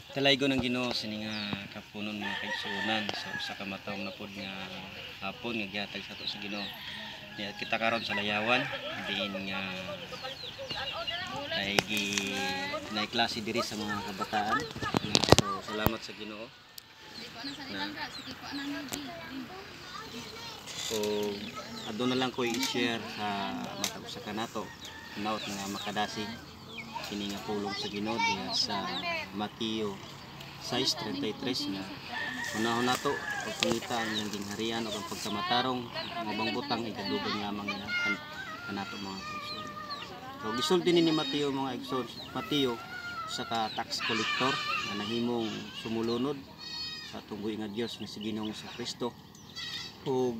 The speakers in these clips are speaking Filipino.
Talaygo ng Ginoo sini nga kapunon mga kaigsuonan sa usa ka matawong na pod nga hapon nga gihatag sa ato sa Ginoo. Niya kita karon sa layawan diin nga nay klase diri sa mga kabataan. So salamat sa Ginoo. So adto na lang ko i-share sa matag usa ka nato naot nga makadasi kini nga pulong sa Ginoo diha sa Mateo 6:33 nga unahon nato pagpangita ang iyang gingharian o ang pagkamatarong ang ubang butang ikadugang lamang nga kanato mga igsoon. So gisulti ni Mateo mga igsoon, Mateo sa ka tax collector nga nahimong sumulunod sa tunggoy nga Dios nga si Ginoong Kristo. Ug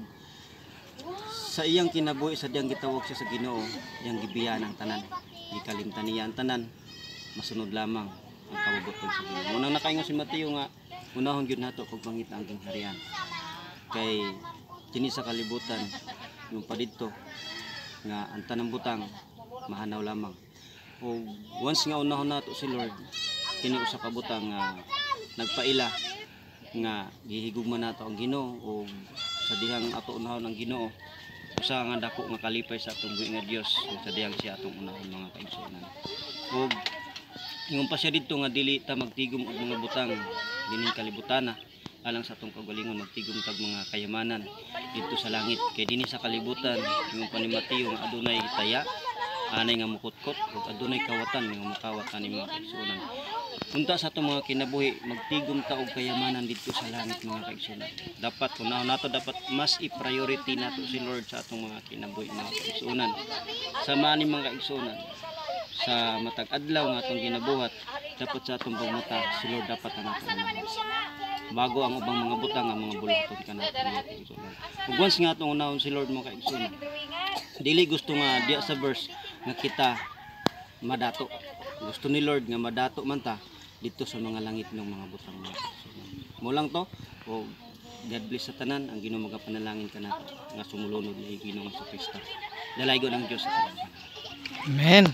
sa iyang kinabuhi sa diyang gitawag siya sa Ginoo, iyang gibiyan ang tanan. Gikalimtan niya ang tanan, masunod lamang ang kabubuton sa Ginoo. Munang nakaingon si Mateo nga unahon gyud nato kung pangita ang gingharian. Kay kini sa kalibutan yung padidto nga ang tanang butang mahanaw lamang. O once nga unahon nato si Lord, kini usa ka butang nga nagpaila nga gihigugman nato ang Ginoo o sa dihang ato unahon ang Ginoo usa nga dako nga kalipay sa atong buhi nga Dios sa dihang siya atong unahon mga kaigsuonan. Ug ingon pa siya didto nga dili ta magtigom og mga butang dining kalibutana alang sa atong kagalingon magtigom tag mga kayamanan didto sa langit kay dinhi sa kalibutan ingon pa ni Mateo nga adunay taya anay nga mukutkot ug adunay kawatan nga makawat ani mga kaigsuonan. Punta sa itong mga kinabuhi, magtigom ta og kayamanan dito sa langit mga kaigsuonan. Dapat, unahon nato, dapat mas i-priority nato si Lord sa atong mga kinabuhi mga kaigsuonan. Sa mani mga kaigsuonan, sa matag adlaw nga atong ginabuhat, dapat sa atong pagmata, si Lord dapat ang atong unahon. Bago ang ubang mga butang, ang mga bulaton ka nato mga kaigsuonan. Ug once nga atong unahon si Lord mga kaigsuonan, dili gusto nga diya sa verse nga kita madato. Gusto ni Lord nga madato man ta dito sa mga langit ng mga butang mga kaigsuonan. Mo lang to, o God bless sa tanan, ang Ginoo magapanalangin kanato nga sumulunod ni Ginoo sa Kristo. Dalaygon ang Dios sa tanan. Amen.